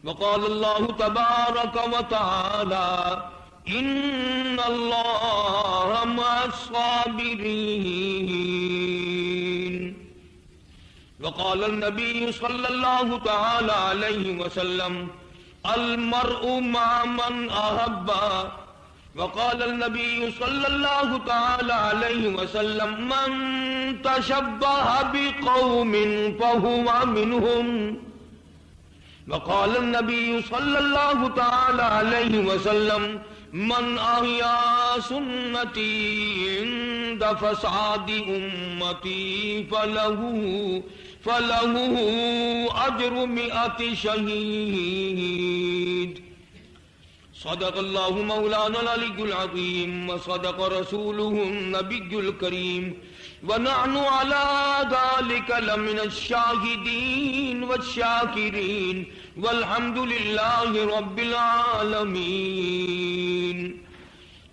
وقال الله تبارك وتعالى إن الله مع الصابرين. وقال النبي صلى الله تعالى عليه وسلم المرء مع من أحب. وقال النبي صلى الله تعالى عليه وسلم من تشبه بقوم فهو منهم. وقال النبي صلى الله تعالى عليه وسلم من أحيا سنتي عند فساد أمتي فله أجر 100 شهيد. صدق الله مولانا العلي العظيم وصدق رسوله النبي الكريم ونحن على ذلك لمن الشاهدين والشاكرين والحمد لله رب العالمين.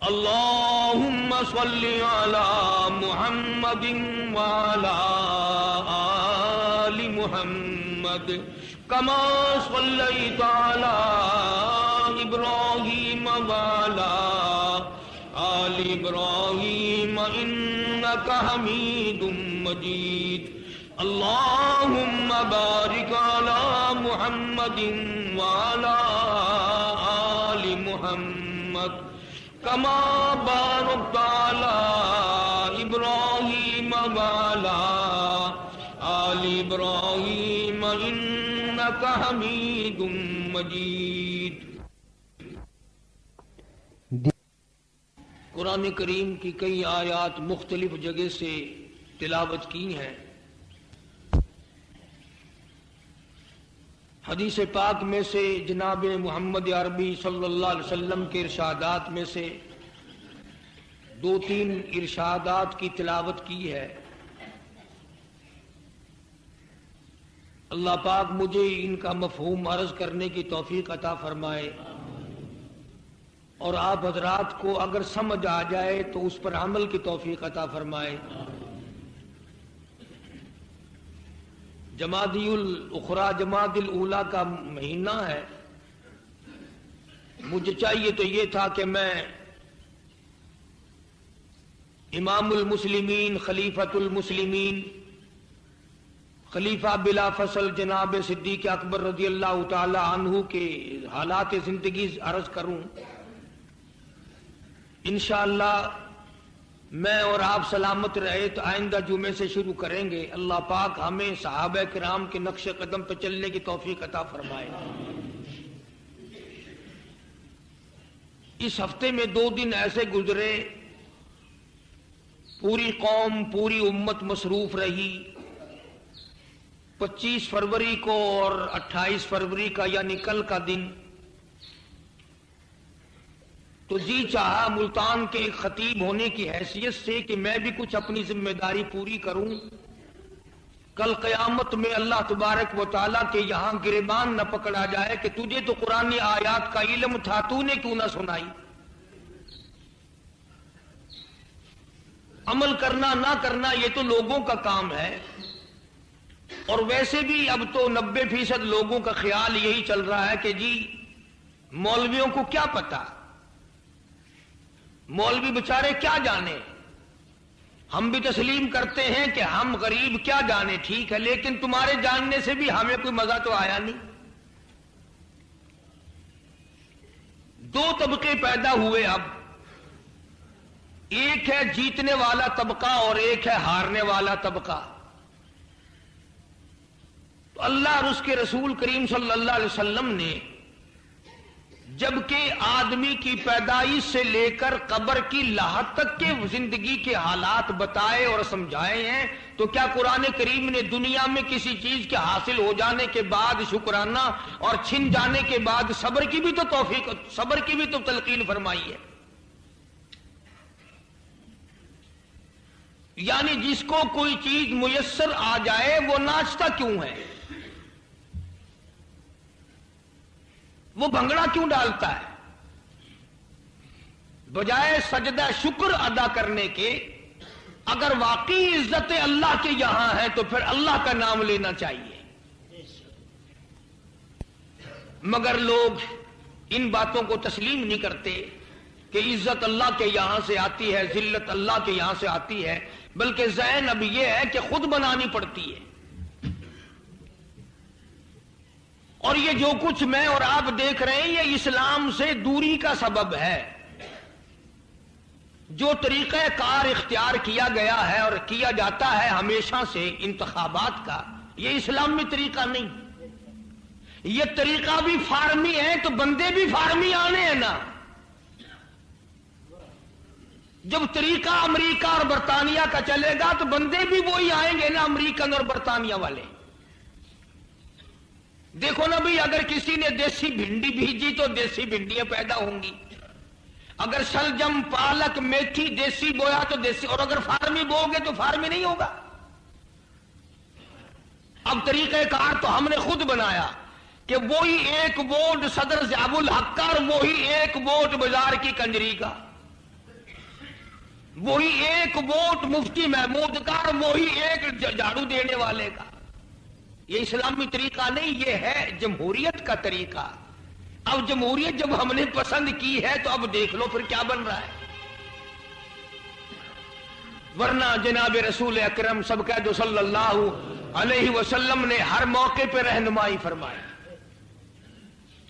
اللهم صل على محمد وعلى آل محمد كما صليت على إبراهيم وعلى آل إبراهيم إنك حميد مجيد. اللهم بارك على محمد وعلى آل محمد كما باركت على إبراهيم وعلى آل إبراهيم إنك حميد مجيد. قرآن کریم کی کئی آیات مختلف جگہ سے تلاوت کی ہیں. حدیث پاک میں سے جناب محمد عربی صلی اللہ علیہ وسلم کے ارشادات میں سے 2-3 ارشادات کی تلاوت کی ہے. اللہ پاک مجھے ان کا مفہوم عرض کرنے کی توفیق عطا فرمائے اور آپ حضرات کو اگر سمجھ آ جائے تو اس پر عمل کی توفیق عطا فرمائے. جمادی الاخری جمادی الاولی کا مہینہ ہے. مجھے چاہیے تو یہ تھا کہ میں امام المسلمین خلیفۃ المسلمین خلیفہ بلا فصل جناب صدیق اکبر رضی اللہ تعالی عنہ کے حالات زندگی عرض کروں. انشاءاللہ میں اور آپ سلامت رہے تو آئندہ جمعے سے شروع کریں گے. اللہ پاک ہمیں صحابہ کرام کے نقش قدم پہ چلنے کی توفیق عطا فرمائے. اس ہفتے میں 2 دن ایسے گزرے پوری قوم پوری امت مصروف رہی. 25 فروری کو اور 28 فروری کا یعنی کل کا دن تو جی چاہا ملتان کے خطیب ہونے کی حیثیت سے کہ میں بھی کچھ اپنی ذمہ داری پوری کروں. کل قیامت میں اللہ تبارک و تعالیٰ کے یہاں گریبان نہ پکڑا جائے کہ تجھے تو قرآن آیات کا علم تھا، تو نے کیوں نہ سنائی. عمل کرنا نہ کرنا یہ تو لوگوں کا کام ہے. اور ویسے بھی اب تو 90% لوگوں کا خیال یہی چل رہا ہے کہ جی مولویوں کو کیا پتا، مولوی بچارے کیا جانے. ہم بھی تسلیم کرتے ہیں کہ ہم غریب کیا جانے، ٹھیک ہے، لیکن تمہارے جاننے سے بھی ہمیں کوئی مزہ تو آیا نہیں. 2 طبقے پیدا ہوئے اب. ایک ہے جیتنے والا طبقہ اور ایک ہے ہارنے والا طبقہ. تو اللہ اور اس کے رسول کریم صلی اللہ علیہ وسلم نے جبکہ آدمی کی پیدائش سے لے کر قبر کی لاحت تک کے زندگی کے حالات بتائے اور سمجھائے ہیں، تو کیا قرآن کریم نے دنیا میں کسی چیز کے حاصل ہو جانے کے بعد شکرانہ اور چھن جانے کے بعد صبر کی بھی تو توفیق، صبر کی بھی تو تلقین فرمائی ہے؟ یعنی جس کو کوئی چیز میسر آ جائے وہ ناچتا کیوں ہے، وہ بھنگڑا کیوں ڈالتا ہے؟ بجائے سجدہ شکر ادا کرنے کے اگر واقعی عزت اللہ کے یہاں ہے تو پھر اللہ کا نام لینا چاہیے. مگر لوگ ان باتوں کو تسلیم نہیں کرتے کہ عزت اللہ کے یہاں سے آتی ہے، ذلت اللہ کے یہاں سے آتی ہے، بلکہ ذہن اب یہ ہے کہ خود بنانی پڑتی ہے۔ اور یہ جو کچھ میں اور آپ دیکھ رہے ہیں یہ اسلام سے دوری کا سبب ہے۔ جو طریقہ کار اختیار کیا گیا ہے اور کیا جاتا ہے ہمیشہ سے انتخابات کا، یہ اسلامی طریقہ نہیں، یہ طریقہ بھی فارمی ہے، تو بندے بھی فارمی آنے ہیں نا۔ جب طریقہ امریکہ اور برطانیہ کا چلے گا تو بندے بھی وہی آئیں گے نا، امریکن اور برطانیہ والے۔ دیکھو نا بھئی، اگر کسی نے دیسی بھنڈی بھیجی تو دیسی بھنڈیاں پیدا ہوں گی، اگر شلجم پالک میتھی دیسی بویا تو دیسی، اور اگر فارمی بو گے تو فارمی نہیں ہوگا۔ اب طریقہ کار تو ہم نے خود بنایا کہ وہی ایک ووٹ صدر ضیاء الحق کا اور وہی ایک ووٹ بازار کی کنجری کا، وہی ایک ووٹ مفتی محمود کا اور وہی ایک جھاڑو دینے والے کا۔ یہ اسلامی طریقہ نہیں، یہ ہے جمہوریت کا طریقہ۔ اب جمہوریت جب ہم نے پسند کی ہے تو اب دیکھ لو پھر کیا بن رہا ہے۔ ورنہ جناب رسول اکرم سب کہہ دو صلی اللہ علیہ وسلم نے ہر موقع پہ رہنمائی فرمائی،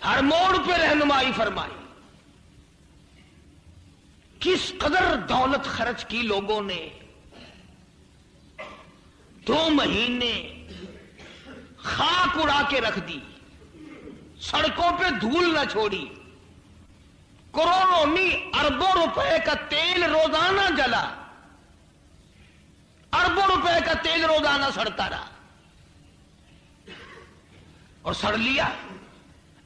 ہر موڑ پہ رہنمائی فرمائی۔ کس قدر دولت خرچ کی لوگوں نے، 2 مہینے خاک اڑا کے رکھ دی، سڑکوں پہ دھول نہ چھوڑی، کروڑوں نہیں اربوں روپے کا تیل روزانہ جلا، اربوں روپے کا تیل روزانہ سڑتا رہا اور سڑ لیا۔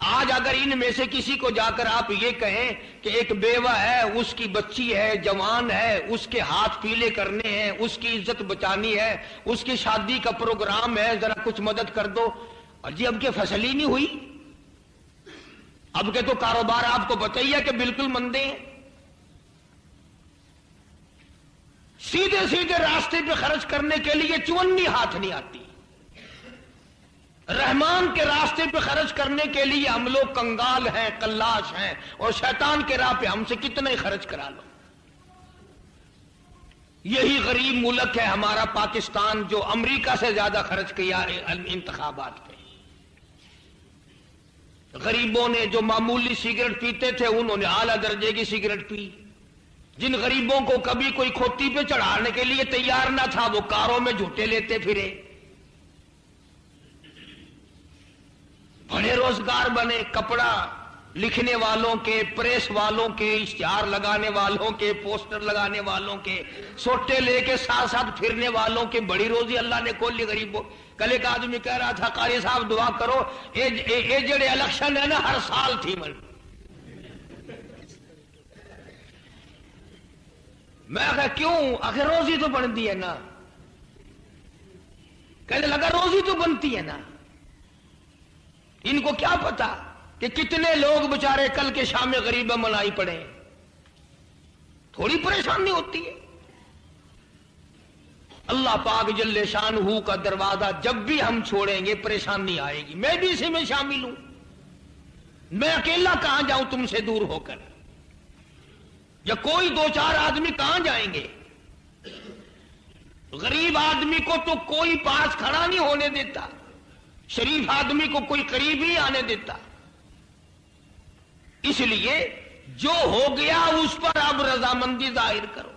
آج اگر ان میں سے کسی کو جا کر آپ یہ کہیں کہ ایک بیوہ ہے، اس کی بچی ہے، جوان ہے، اس کے ہاتھ پیلے کرنے ہیں، اس کی عزت بچانی ہے، اس کی شادی کا پروگرام ہے، ذرا کچھ مدد کر دو، اور جی اب کے فصل ہی نہیں ہوئی، اب کے تو کاروبار آپ کو پتہ ہی ہے کہ بالکل مندے ہیں۔ سیدھے سیدھے راستے پہ خرچ کرنے کے لیے چونی ہاتھ نہیں آتی، رحمان کے راستے پہ خرچ کرنے کے لیے ہم لوگ کنگال ہیں، کلاش ہیں، اور شیطان کے راہ پہ ہم سے کتنا ہی خرچ کرا لو۔ یہی غریب ملک ہے ہمارا پاکستان جو امریکہ سے زیادہ خرچ کیا انتخابات پہ۔ غریبوں نے جو معمولی سگریٹ پیتے تھے انہوں نے اعلیٰ درجے کی سگریٹ پی، جن غریبوں کو کبھی کوئی کھوتی پہ چڑھانے کے لیے تیار نہ تھا وہ کاروں میں جھوٹے لیتے پھرے، بڑے روزگار بنے، کپڑا لکھنے والوں کے، پریس والوں کے، اشتہار لگانے والوں کے، پوسٹر لگانے والوں کے، سوٹے لے کے ساتھ ساتھ پھرنے والوں کے بڑی روزی اللہ نے کھول لی غریبوں۔ کل ایک آدمی کہہ رہا تھا قاری صاحب دعا کرو، یہ جڑے الیکشن ہے نا ہر سال تھی میں کہا کیوں؟ آخر روزی تو بنتی ہے نا۔ کہنے لگا روزی تو بنتی ہے نا، ان کو کیا پتا کہ کتنے لوگ بچارے کل کے شام میں غریب منائی پڑے، تھوڑی پریشانی ہوتی ہے۔ اللہ پاک جل شانہ کا دروازہ جب بھی ہم چھوڑیں گے پریشانی آئے گی، میں بھی اسی میں شامل ہوں۔ میں اکیلا کہاں جاؤں تم سے دور ہو کر، یا کوئی 2-4 آدمی کہاں جائیں گے؟ غریب آدمی کو تو کوئی پاس کھڑا نہیں ہونے دیتا، شریف آدمی کو کوئی قریب ہی آنے دیتا۔ اس لیے جو ہو گیا اس پر اب رضامندی ظاہر کرو۔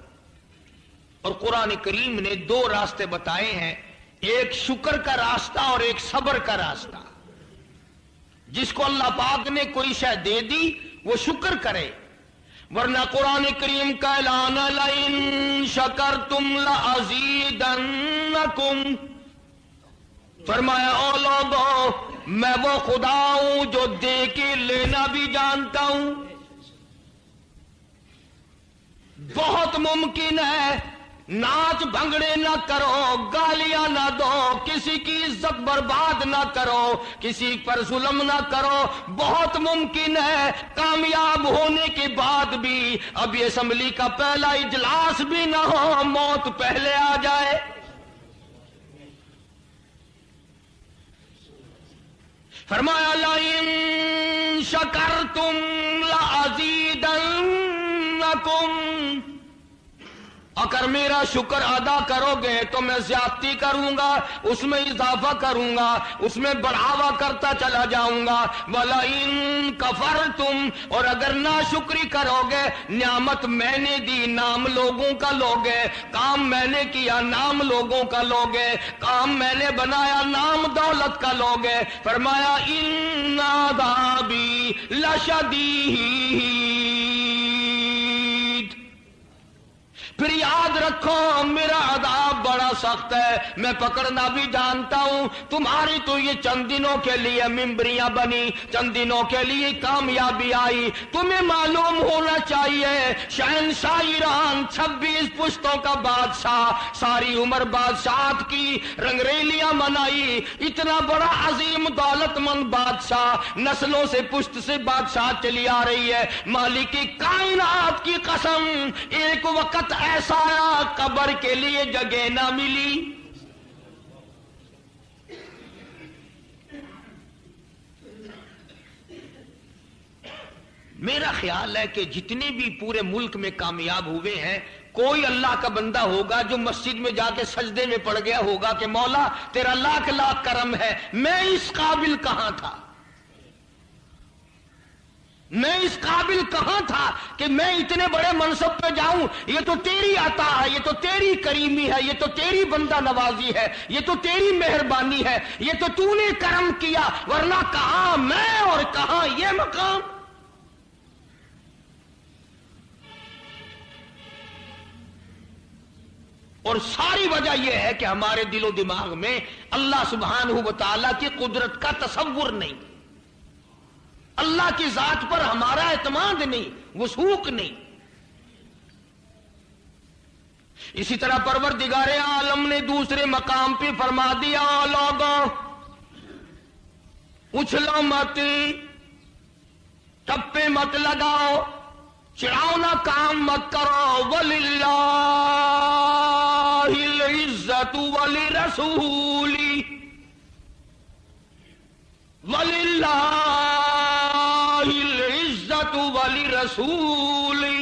اور قرآن کریم نے 2 راستے بتائے ہیں، ایک شکر کا راستہ اور ایک صبر کا راستہ۔ جس کو اللہ پاک نے کوئی شے دے دی وہ شکر کرے، ورنہ قرآن کریم کا اعلان ہے لئن شکرتم لازیدنکم، فرمایا او لوگو میں وہ خدا ہوں جو دے کے لینا بھی جانتا ہوں۔ بہت ممکن ہے ناچ بھنگڑے نہ کرو، گالیاں نہ دو، کسی کی عزت برباد نہ کرو، کسی پر ظلم نہ کرو، بہت ممکن ہے کامیاب ہونے کے بعد بھی اب یہ اسمبلی کا پہلا اجلاس بھی نہ ہو، موت پہلے آ جائے۔ فرمایا لئن شکرتم لازیدنکم، اگر میرا شکر ادا کرو گے تو میں زیادتی کروں گا، اس میں اضافہ کروں گا، اس میں بڑھاوا کرتا چلا جاؤں گا۔ وَلَئِن كَفَرْتُمْ، اور اگر ناشکری کرو گے، نعمت میں نے دی نام لوگوں کا لوگے، کام میں نے کیا نام لوگوں کا لوگے، کام میں نے بنایا نام دولت کا لوگے۔ فرمایا إِنَّ عَذَابِي لَشَدِيدٌ، پھر یاد رکھو میرا عذاب بڑا سخت ہے، میں پکڑنا بھی جانتا ہوں۔ تمہاری تو یہ چند دنوں کے لیے ممبریاں بنی، چند دنوں کے لیے کامیابی آئی، تمہیں معلوم ہونا چاہیے شہنشاہ ایران 26 پشتوں کا بادشاہ، ساری عمر بادشاہت کی رنگریلیاں منائی، اتنا بڑا عظیم دولت مند بادشاہ، نسلوں سے پشت سے بادشاہ چلی آ رہی ہے۔ مالک کائنات کی قسم، ایک وقت ایسا آیا قبر کے لیے جگہ نہ ملی۔ میرا خیال ہے کہ جتنے بھی پورے ملک میں کامیاب ہوئے ہیں، کوئی اللہ کا بندہ ہوگا جو مسجد میں جا کے سجدے میں پڑ گیا ہوگا کہ مولا تیرا لاکھ لاکھ کرم ہے، میں اس قابل کہاں تھا، میں اس قابل کہاں تھا کہ میں اتنے بڑے منصب پہ جاؤں، یہ تو تیری عطا ہے، یہ تو تیری کریمی ہے، یہ تو تیری بندہ نوازی ہے، یہ تو تیری مہربانی ہے، یہ تو نے کرم کیا، ورنہ کہاں میں اور کہاں یہ مقام۔ اور ساری وجہ یہ ہے کہ ہمارے دل و دماغ میں اللہ سبحانہ و تعالیٰ کی قدرت کا تصور نہیں، اللہ کی ذات پر ہمارا اعتماد نہیں، وثوق نہیں۔ اسی طرح پروردگار عالم نے دوسرے مقام پہ فرما دیا لوگوں اچھلو مت، ٹپے مت لگاؤ، چڑھاؤنا کام مت کرو، وَلِلَّهِ الْعِزَّةُ وَلِرَسُولِهِ، وَلِلَّهِ الْعِزَّةُ وَلِرَسُولِهِ،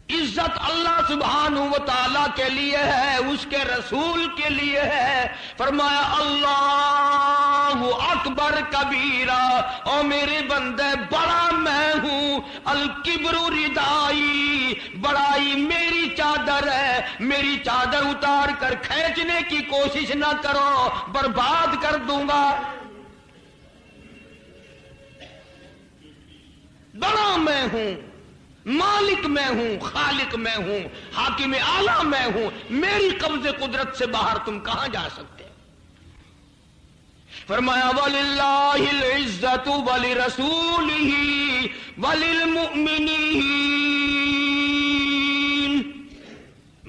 عزت اللہ سبحانہ و تعالیٰ کے لیے ہے، اس کے رسول کے لیے ہے۔ فرمایا اللہ اکبر کبیرہ، او میرے بندے بڑا میں ہوں، الکبر ردائی، بڑائی میری چادر ہے، میری چادر اتار کر کھینچنے کی کوشش نہ کرو، برباد کر دوں گا۔ بڑا میں ہوں، مالک میں ہوں، خالق میں ہوں، حاکم اعلیٰ میں ہوں، میری قبض قدرت سے باہر تم کہاں جا سکتے؟ فرمایا وَلِلَّهِ الْعِزَّةُ وَلِرَسُولِهِ وَلِلْمُؤْمِنِينَ،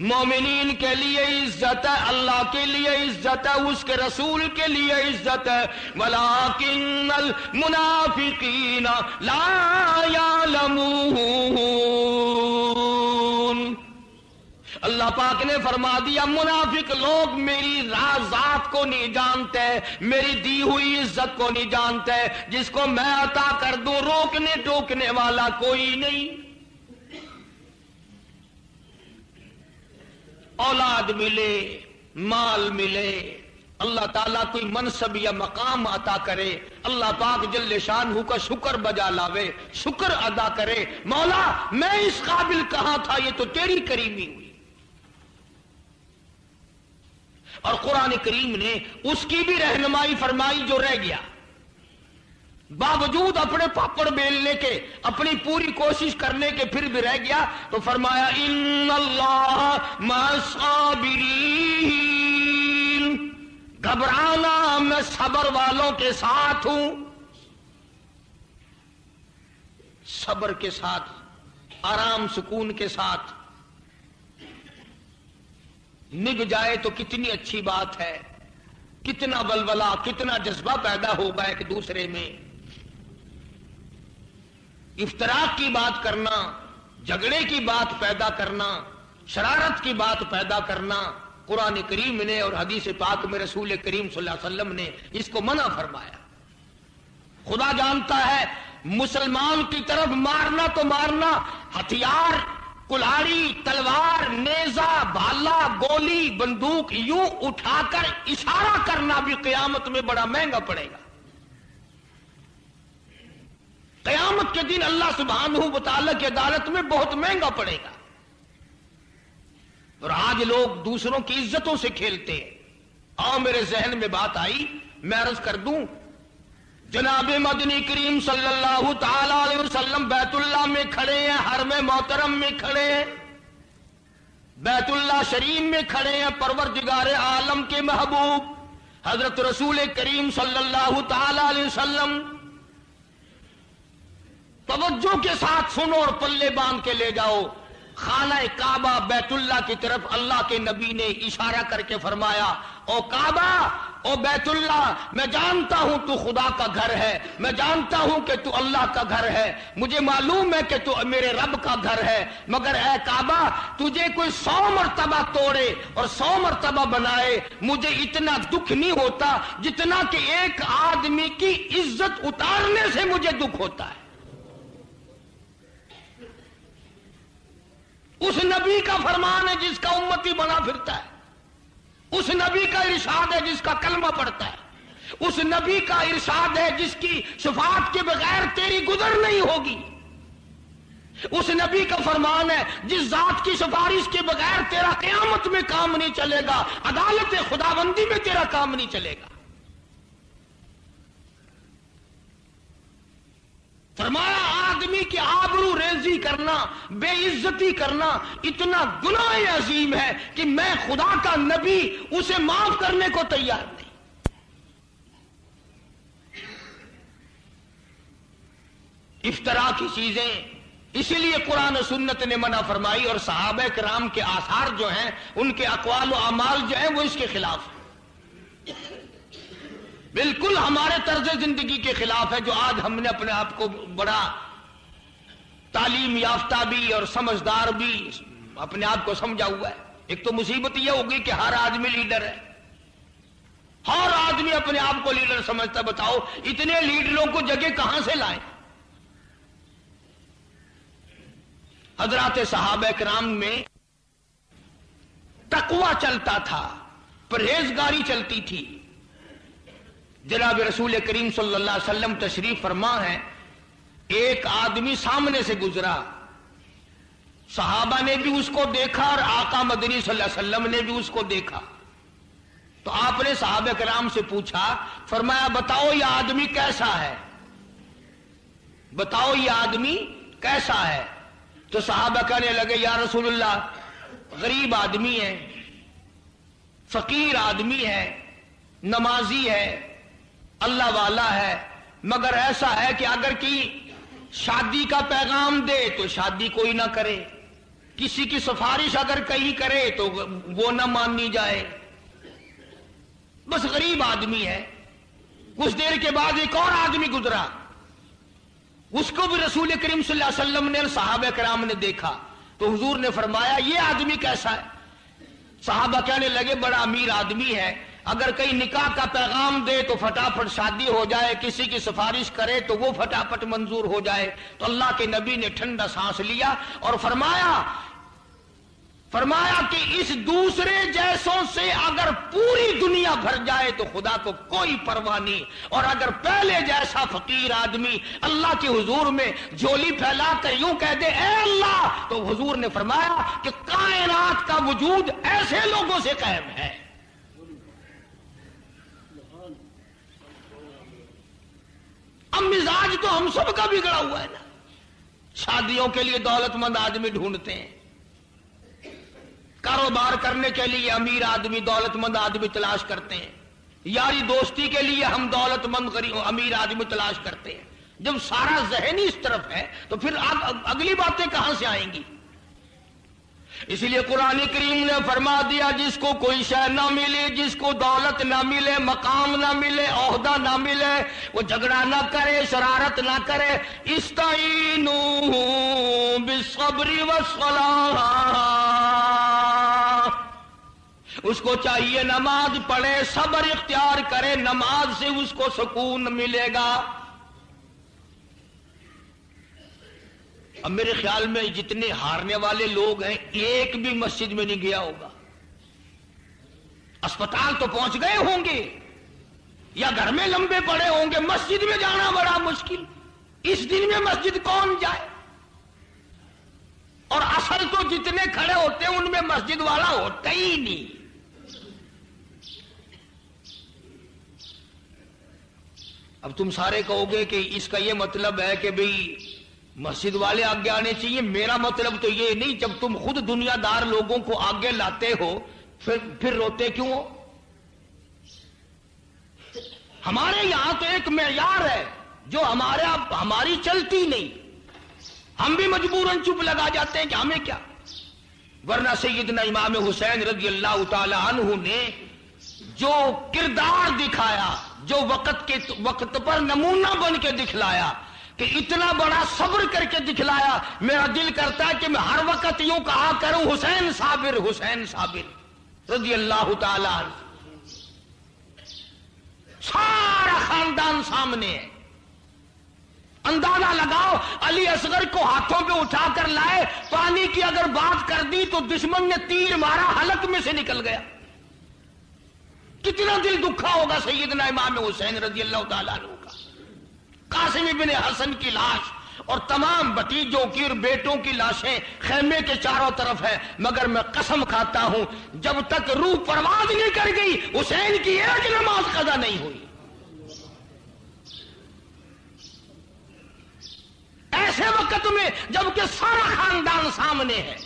مومنین کے لیے عزت ہے، اللہ کے لیے عزت ہے، اس کے رسول کے لیے عزت ہے۔ وَلَٰكِنَّ الْمُنَافِقِينَ لَا يَعْلَمُونَ، اللہ پاک نے فرما دیا منافق لوگ میری ذات کو نہیں جانتے، میری دی ہوئی عزت کو نہیں جانتے، جس کو میں عطا کر دوں روکنے ٹوکنے والا کوئی نہیں۔ اولاد ملے، مال ملے، اللہ تعالیٰ کوئی منصب یا مقام عطا کرے، اللہ پاک جل شانہ کا شکر بجا لاوے، شکر ادا کرے، مولا میں اس قابل کہاں تھا، یہ تو تیری کریمی ہوئی۔ اور قرآن کریم نے اس کی بھی رہنمائی فرمائی جو رہ گیا، باوجود اپنے پاپڑ بیلنے کے، اپنی پوری کوشش کرنے کے پھر بھی رہ گیا، تو فرمایا ان اللہ مع الصابرین، گھبرانا میں صبر والوں کے ساتھ ہوں۔ صبر کے ساتھ، آرام سکون کے ساتھ نگ جائے تو کتنی اچھی بات ہے، کتنا ولولہ، کتنا جذبہ پیدا ہوگا ایک دوسرے میں۔ افتراق کی بات کرنا، جھگڑے کی بات پیدا کرنا، شرارت کی بات پیدا کرنا، قرآن کریم نے اور حدیث پاک میں رسول کریم صلی اللہ علیہ وسلم نے اس کو منع فرمایا۔ خدا جانتا ہے مسلمان کی طرف مارنا تو مارنا، ہتھیار، کلہاڑی، تلوار، نیزہ، بھالا، گولی، بندوق یوں اٹھا کر اشارہ کرنا بھی قیامت میں بڑا مہنگا پڑے گا۔ قیامت کے دن اللہ سبحانہ و تعالی کی عدالت میں بہت مہنگا پڑے گا۔ اور آج لوگ دوسروں کی عزتوں سے کھیلتے ہیں۔ آؤ میرے ذہن میں بات آئی، میں عرض کر دوں، جناب مدنی کریم صلی اللہ تعالی علیہ وسلم بیت اللہ میں کھڑے ہیں، حرم محترم میں کھڑے ہیں، بیت اللہ شریف میں کھڑے ہیں، پروردگار عالم کے محبوب حضرت رسول کریم صلی اللہ تعالی علیہ وسلم، توجہ کے ساتھ سنو اور پلے باندھ کے لے جاؤ، خانہ کعبہ بیت اللہ کی طرف اللہ کے نبی نے اشارہ کر کے فرمایا، او کعبہ، او بیت اللہ، میں جانتا ہوں تو خدا کا گھر ہے، میں جانتا ہوں کہ تو اللہ کا گھر ہے، مجھے معلوم ہے کہ تو میرے رب کا گھر ہے، مگر اے کعبہ تجھے کوئی 100 مرتبہ توڑے اور 100 مرتبہ بنائے، مجھے اتنا دکھ نہیں ہوتا جتنا کہ ایک آدمی کی عزت اتارنے سے مجھے دکھ ہوتا ہے۔ اس نبی کا فرمان ہے جس کا امتی بنا پھرتا ہے، اس نبی کا ارشاد ہے جس کا کلمہ پڑھتا ہے، اس نبی کا ارشاد ہے جس کی شفاعت کے بغیر تیری گزر نہیں ہوگی، اس نبی کا فرمان ہے جس ذات کی سفارش کے بغیر تیرا قیامت میں کام نہیں چلے گا، عدالت خداوندی میں تیرا کام نہیں چلے گا۔ فرمایا آدمی کی آبرو ریزی کرنا، بے عزتی کرنا اتنا گناہ عظیم ہے کہ میں خدا کا نبی اسے معاف کرنے کو تیار نہیں۔ افطرا کی چیزیں اسی لیے قرآن و سنت نے منع فرمائی، اور صحابہ کرام کے آثار جو ہیں، ان کے اقوال و اعمال جو ہیں وہ اس کے خلاف ہیں، بالکل ہمارے طرز زندگی کے خلاف ہے، جو آج ہم نے اپنے آپ کو بڑا تعلیم یافتہ بھی اور سمجھدار بھی اپنے آپ کو سمجھا ہوا ہے۔ ایک تو مصیبت یہ ہوگی کہ ہر آدمی لیڈر ہے، ہر آدمی اپنے آپ کو لیڈر سمجھتا۔ بتاؤ اتنے لیڈروں کو جگہ کہاں سے لائیں؟ حضرات صحابہ کرام میں تقوی چلتا تھا، پرہیزگاری چلتی تھی۔ جناب رسول کریم صلی اللہ علیہ وسلم تشریف فرما ہے، ایک آدمی سامنے سے گزرا، صحابہ نے بھی اس کو دیکھا اور آقا مدنی صلی اللہ علیہ وسلم نے بھی اس کو دیکھا، تو آپ نے صحابہ کرام سے پوچھا، فرمایا بتاؤ یہ آدمی کیسا ہے، بتاؤ یہ آدمی کیسا ہے؟ تو صحابہ کہنے لگے یا رسول اللہ غریب آدمی ہے، فقیر آدمی ہے، نمازی ہے، اللہ والا ہے، مگر ایسا ہے کہ اگر کی شادی کا پیغام دے تو شادی کوئی نہ کرے، کسی کی سفارش اگر کہیں کرے تو وہ نہ مانی جائے، بس غریب آدمی ہے۔ کچھ دیر کے بعد ایک اور آدمی گزرا، اس کو بھی رسول کریم صلی اللہ علیہ وسلم نے صحابہ کرام نے دیکھا، تو حضور نے فرمایا یہ آدمی کیسا ہے؟ صحابہ کہنے لگے بڑا امیر آدمی ہے، اگر کہیں نکاح کا پیغام دے تو فٹافٹ شادی ہو جائے، کسی کی سفارش کرے تو وہ فٹافٹ منظور ہو جائے۔ تو اللہ کے نبی نے ٹھنڈا سانس لیا اور فرمایا کہ اس دوسرے جیسوں سے اگر پوری دنیا بھر جائے تو خدا کو کوئی پرواہ نہیں، اور اگر پہلے جیسا فقیر آدمی اللہ کے حضور میں جھولی پھیلا کر یوں کہہ دے اے اللہ، تو حضور نے فرمایا کہ کائنات کا وجود ایسے لوگوں سے قائم ہے۔ اب مزاج تو ہم سب کا بگڑا ہوا ہے نا، شادیوں کے لیے دولت مند آدمی ڈھونڈتے ہیں، کاروبار کرنے کے لیے امیر آدمی دولت مند آدمی تلاش کرتے ہیں، یاری دوستی کے لیے ہم دولت مند امیر آدمی تلاش کرتے ہیں۔ جب سارا ذہن ہی اس طرف ہے تو پھر اگلی باتیں کہاں سے آئیں گی؟ اس لیے قرآن کریم نے فرما دیا جس کو کوئی شے نہ ملے، جس کو دولت نہ ملے، مقام نہ ملے، عہدہ نہ ملے، وہ جھگڑا نہ کرے، شرارت نہ کرے۔ استعینوا بالصبر والصلاۃ، اس کو چاہیے نماز پڑھے، صبر اختیار کرے، نماز سے اس کو سکون ملے گا۔ اب میرے خیال میں جتنے ہارنے والے لوگ ہیں ایک بھی مسجد میں نہیں گیا ہوگا. اسپتال تو پہنچ گئے ہوں گے یا گھر میں لمبے پڑے ہوں گے, مسجد میں جانا بڑا مشکل. اس دن میں مسجد کون جائے؟ اور اصل تو جتنے کھڑے ہوتے ہیں ان میں مسجد والا ہوتا ہی نہیں. اب تم سارے کہو گے کہ اس کا یہ مطلب ہے کہ بھئی مسجد والے آگے آنے چاہیے. میرا مطلب تو یہ نہیں. جب تم خود دنیا دار لوگوں کو آگے لاتے ہو پھر روتے کیوں ہو؟ ہمارے یہاں تو ایک معیار ہے جو ہماری چلتی نہیں. ہم بھی مجبوراً چپ لگا جاتے ہیں کہ ہمیں کیا. ورنہ سیدنا امام حسین رضی اللہ تعالی عنہ نے جو کردار دکھایا, جو وقت پر نمونہ بن کے دکھلایا, کہ اتنا بڑا صبر کر کے دکھلایا, میرا دل کرتا ہے کہ میں ہر وقت یوں کہا کروں حسین صابر حسین صابر رضی اللہ تعالی عنہ. سارا خاندان سامنے ہے. اندازہ لگاؤ علی اصغر کو ہاتھوں پہ اٹھا کر لائے, پانی کی اگر بات کر دی تو دشمن نے تیر مارا, حلق میں سے نکل گیا. کتنا دل دکھا ہوگا سیدنا امام حسین رضی اللہ تعالیٰ عنہ کا. قاسم ابن حسن کی لاش اور تمام بھتیجوں کی اور بیٹوں کی لاشیں خیمے کے چاروں طرف ہیں, مگر میں قسم کھاتا ہوں جب تک روح پرواز نہیں کر گئی حسین کی ایک نماز قضا نہیں ہوئی. ایسے وقت میں جبکہ سارا خاندان سامنے ہے,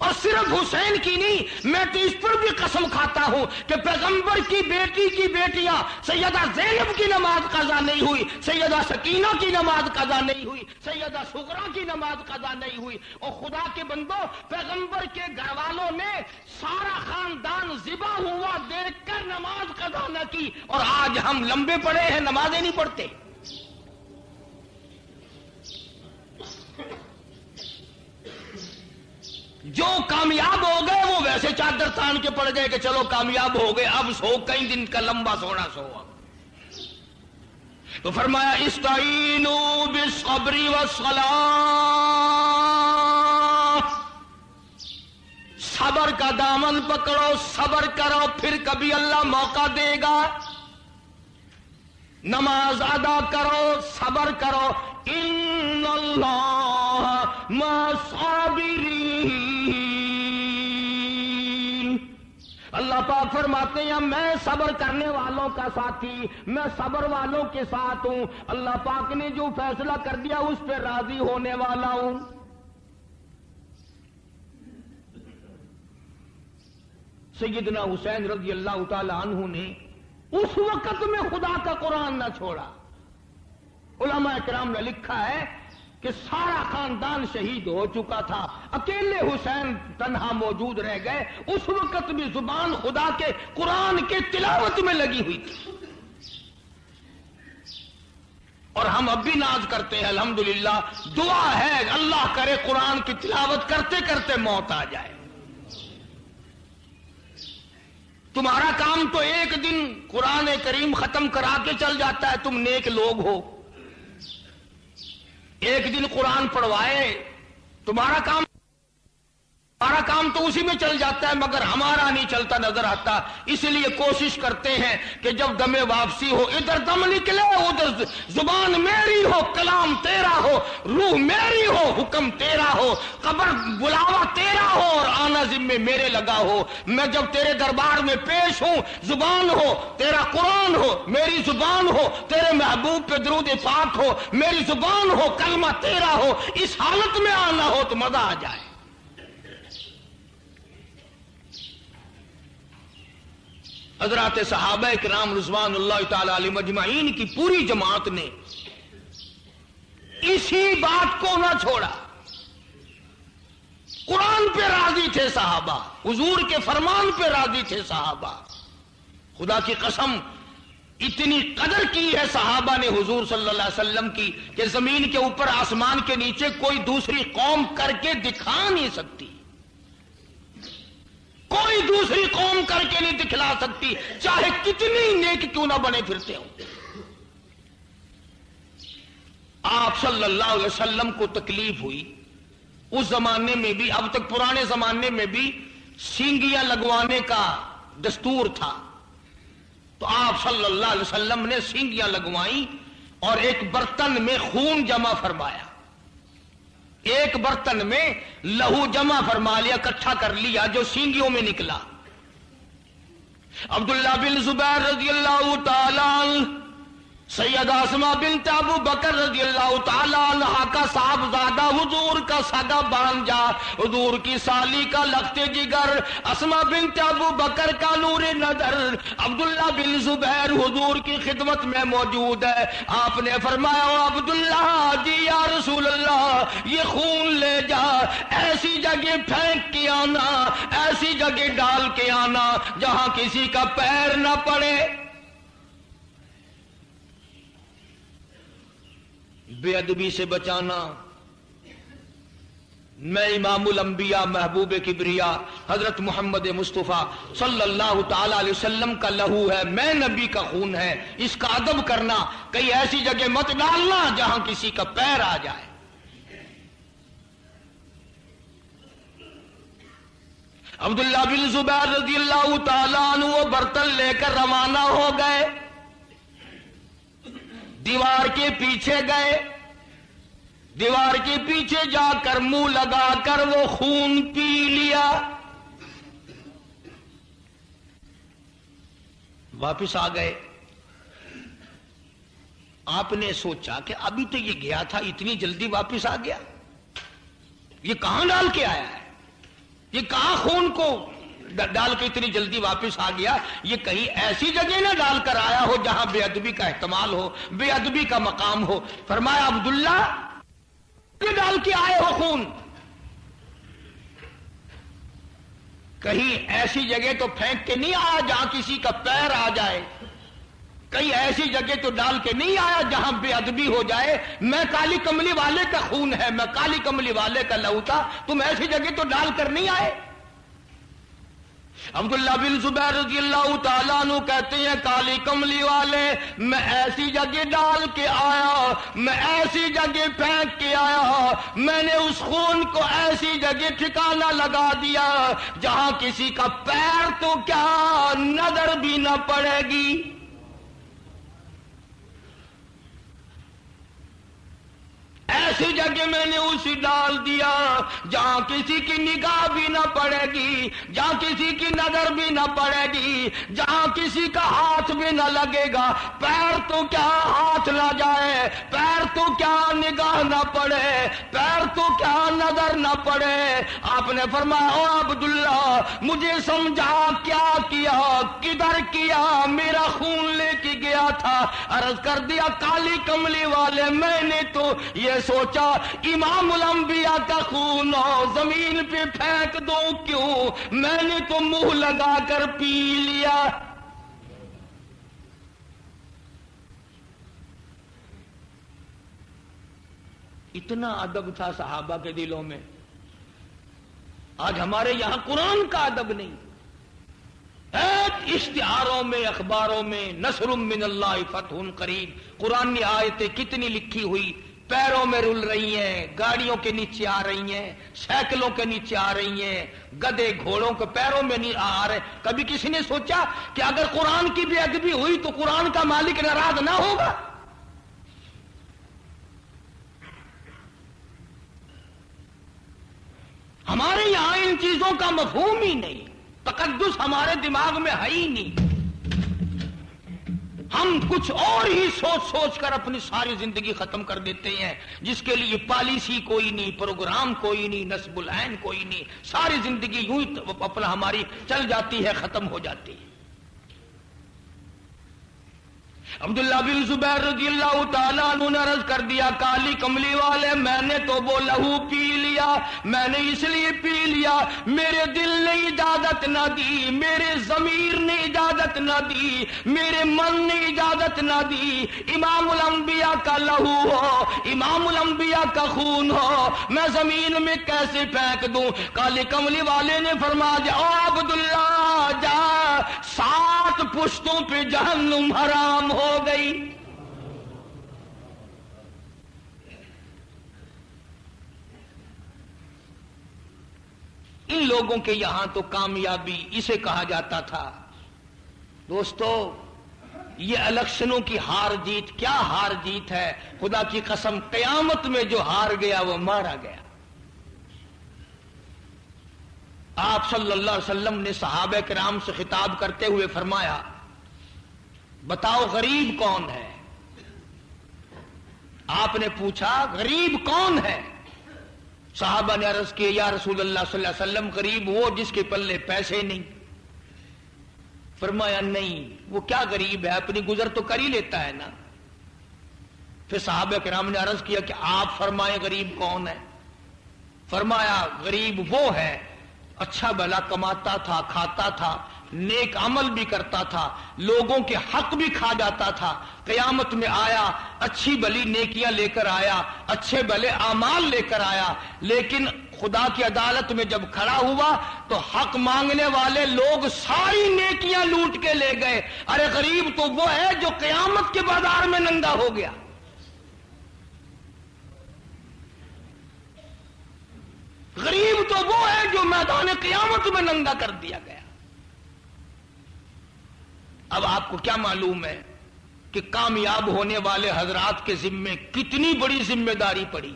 اور صرف حسین کی نہیں, میں تو اس پر بھی قسم کھاتا ہوں کہ پیغمبر کی بیٹی کی بیٹیاں سیدہ زینب کی نماز قضا نہیں ہوئی, سیدہ سکینہ کی نماز قضا نہیں ہوئی, سیدہ سغرا کی نماز قضا نہیں ہوئی. اور خدا کے بندو, پیغمبر کے گھر والوں نے سارا خاندان ذبح ہوا دیکھ کر نماز قضا نہ کی, اور آج ہم لمبے پڑے ہیں نمازیں نہیں پڑھتے. جو کامیاب ہو گئے وہ ویسے چادر تان کے پڑ گئے کہ چلو کامیاب ہو گئے, اب سو کئی دن کا لمبا سونا سو. تو فرمایا استعینوا بالصبر والصلاۃ, صبر کا دامن پکڑو, صبر کرو, پھر کبھی اللہ موقع دے گا. نماز ادا کرو, صبر کرو, ان اللہ مع الصابرین. اللہ پاک فرماتے ہیں میں صبر کرنے والوں کا ساتھی, میں صبر والوں کے ساتھ ہوں. اللہ پاک نے جو فیصلہ کر دیا اس پہ راضی ہونے والا ہوں. سیدنا حسین رضی اللہ تعالی عنہ نے اس وقت میں خدا کا قرآن نہ چھوڑا. علماء کرام نے لکھا ہے کہ سارا خاندان شہید ہو چکا تھا, اکیلے حسین تنہا موجود رہ گئے. اس وقت بھی زبان خدا کے قرآن کے تلاوت میں لگی ہوئی تھی. اور ہم اب بھی ناز کرتے ہیں الحمدللہ. دعا ہے اللہ کرے قرآن کی تلاوت کرتے کرتے موت آ جائے. تمہارا کام تو ایک دن قرآن کریم ختم کرا کے چل جاتا ہے, تم نیک لوگ ہو. ایک دن قرآن پڑھوائے تمہارا کام تو اسی میں چل جاتا ہے, مگر ہمارا نہیں چلتا نظر آتا. اس لیے کوشش کرتے ہیں کہ جب دم واپسی ہو ادھر دم نکلے, ادھر زبان میری ہو, کلام تیرا ہو, روح میری ہو, حکم تیرا ہو, قبر بلاوا تیرا ہو, اور آنا ذمے میرے لگا ہو. میں جب تیرے دربار میں پیش ہوں, زبان ہو تیرا قرآن ہو, میری زبان ہو تیرے محبوب پہ درود پاک ہو, میری زبان ہو کلمہ تیرا ہو. اس حالت میں آنا ہو تو مزہ آ جائے. حضرات صحابہ کرام رضوان اللہ تعالی علیہم اجمعین کی پوری جماعت نے اسی بات کو نہ چھوڑا. قرآن پہ راضی تھے صحابہ, حضور کے فرمان پہ راضی تھے صحابہ. خدا کی قسم اتنی قدر کی ہے صحابہ نے حضور صلی اللہ علیہ وسلم کی کہ زمین کے اوپر آسمان کے نیچے کوئی دوسری قوم کر کے دکھا نہیں سکتی, کوئی دوسری قوم کر کے نہیں دکھلا سکتی, چاہے کتنی نیک کیوں نہ بنے پھرتے ہوں. آپ صلی اللہ علیہ وسلم کو تکلیف ہوئی. اس زمانے میں بھی، اب تک پرانے زمانے میں بھی سینگیاں لگوانے کا دستور تھا، تو آپ صلی اللہ علیہ وسلم نے سینگیاں لگوائیں اور ایک برتن میں خون جمع فرمایا، ایک برتن میں لہو جمع فرما لیا، اکٹھا کر لیا جو سینگیوں میں نکلا. عبداللہ بن زبیر رضی اللہ تعالی عنہ، سیدہ اسماء بنت ابو بکر رضی اللہ تعالی عنہ کا صاحبزادہ، حضور کا سگا بانجا، حضور کی سالی کا لخت جگر، اسماء بنت ابو بکر کا نور نظر، عبداللہ بن زبیر حضور کی خدمت میں موجود ہے. آپ نے فرمایا عبداللہ جی یا رسول اللہ، یہ خون لے جا، ایسی جگہ پھینک کے آنا، ایسی جگہ ڈال کے آنا جہاں کسی کا پیر نہ پڑے. بے ادبی سے بچانا. میں امام الانبیاء محبوب کبریا حضرت محمد مصطفیٰ صلی اللہ تعالی علیہ وسلم کا لہو ہے، میں نبی کا خون ہے، اس کا ادب کرنا. کئی ایسی جگہ مت ڈالنا جہاں کسی کا پیر آ جائے. عبداللہ بن زبیر رضی اللہ تعالیٰ عنہ وہ برتن لے کر روانہ ہو گئے، دیوار کے پیچھے گئے، دیوار کے پیچھے جا کر منہ لگا کر وہ خون پی لیا. واپس آ گئے. آپ نے سوچا کہ ابھی تو یہ گیا تھا، اتنی جلدی واپس آ گیا، یہ کہاں ڈال کے آیا ہے، یہ کہاں خون کو ڈال کے اتنی جلدی واپس آ گیا. یہ کہیں ایسی جگہ نہ ڈال کر آیا ہو جہاں بے ادبی کا احتمال ہو، بے ادبی کا مقام ہو. فرمایا عبداللہ یہ ڈال کے آئے ہو خون، کہیں ایسی جگہ تو پھینک کے نہیں آیا جہاں کسی کا پیر آ جائے، کہیں ایسی جگہ تو ڈال کے نہیں آیا جہاں بے ادبی ہو جائے. میں کالی کملی والے کا خون ہے، میں کالی کملی والے کا لہو تھا، تم ایسی جگہ تو ڈال کر نہیں آئے. عبداللہ بن زبیر رضی اللہ تعالیٰ عنہ کہتے ہیں کالی کملی والے، میں ایسی جگہ ڈال کے آیا، میں ایسی جگہ پھینک کے آیا، میں نے اس خون کو ایسی جگہ ٹھکانہ لگا دیا جہاں کسی کا پیر تو کیا نظر بھی نہ پڑے گی. ایسی جگہ میں نے اسے ڈال دیا جہاں کسی کی نگاہ بھی نہ پڑے گی، جہاں کسی کی نظر بھی نہ پڑے گی، جہاں کسی کا ہاتھ بھی نہ لگے گا. پیر تو کیا ہاتھ نہ جائے، پیر تو کیا نگاہ نہ پڑے، پیر تو کیا نظر نہ پڑے. آپ نے فرمایا او عبداللہ مجھے سمجھا کیا کیا، کدھر کیا، میرا خون لے کے گیا تھا. عرض کر دیا کالی کملی والے میں نے تو یہ سوچا امام الانبیاء کا خون ہو زمین پہ پھینک دوں کیوں، میں نے تو منہ لگا کر پی لیا. اتنا ادب تھا صحابہ کے دلوں میں. آج ہمارے یہاں قرآن کا ادب نہیں. اشتہاروں میں، اخباروں میں نصر من اللہ فتح قریب، قرآن کی آیتیں کتنی لکھی ہوئی پیروں میں رل رہی ہیں، گاڑیوں کے نیچے آ رہی ہیں، سائیکلوں کے نیچے آ رہی ہیں، گدے گھوڑوں کے پیروں میں نہیں آ رہے. کبھی کسی نے سوچا کہ اگر قرآن کی بے ادبی ہوئی تو قرآن کا مالک ناراض نہ ہوگا؟ ہمارے یہاں ان چیزوں کا مفہوم ہی نہیں، تقدس ہمارے دماغ میں ہے ہی نہیں. ہم کچھ اور ہی سوچ سوچ کر اپنی ساری زندگی ختم کر دیتے ہیں، جس کے لیے پالیسی کوئی نہیں، پروگرام کوئی نہیں، نصب العین کوئی نہیں. ساری زندگی یوں ہی اپنا ہماری چل جاتی ہے، ختم ہو جاتی ہے. عبداللہ بن زبیر رضی اللہ تعالیٰ عنہ نے عرض کر دیا کالی کملی والے میں نے تو وہ لہو پی لیا، میں نے اس لیے پی لیا میرے دل نے اجازت نہ دی، میرے ضمیر نے اجازت نہ دی، میرے من نے اجازت نہ دی. امام الانبیاء کا لہو ہو، امام الانبیاء کا خون ہو، میں زمین میں کیسے پھینک دوں؟ کالی کملی والے نے فرمایا جاؤ عبداللہ جا، 7 پشتوں پہ جہنم حرام ہو گئی. لوگوں کے یہاں تو کامیابی اسے کہا جاتا تھا۔ دوستو، یہ الیکشنوں کی ہار جیت کیا ہار جیت ہے، خدا کی قسم قیامت میں جو ہار گیا وہ مارا گیا۔ آپ صلی اللہ علیہ وسلم نے صحابہ کرام سے خطاب کرتے ہوئے فرمایا، بتاؤ غریب کون ہے؟ آپ نے پوچھا غریب کون ہے؟ صحابہ نے عرض کی، یا رسول اللہ صلی اللہ علیہ وسلم غریب وہ جس کے پلے پیسے نہیں۔ فرمایا نہیں، وہ کیا غریب ہے، اپنی گزر تو کر ہی لیتا ہے نا۔ پھر صحابہ کرام نے عرض کیا کہ آپ فرمائیں غریب کون ہے؟ فرمایا غریب وہ ہے اچھا بھلا کماتا تھا، کھاتا تھا، نیک عمل بھی کرتا تھا، لوگوں کے حق بھی کھا جاتا تھا، قیامت میں آیا اچھی بھلی نیکیاں لے کر آیا، اچھے بھلے اعمال لے کر آیا، لیکن خدا کی عدالت میں جب کھڑا ہوا تو حق مانگنے والے لوگ ساری نیکیاں لوٹ کے لے گئے۔ ارے غریب تو وہ ہے جو قیامت کے بازار میں ننگا ہو گیا۔ غریب تو وہ ہے جو میدان قیامت میں ننگا کر دیا گیا۔ اب آپ کو کیا معلوم ہے کہ کامیاب ہونے والے حضرات کے ذمے کتنی بڑی ذمہ داری پڑی؟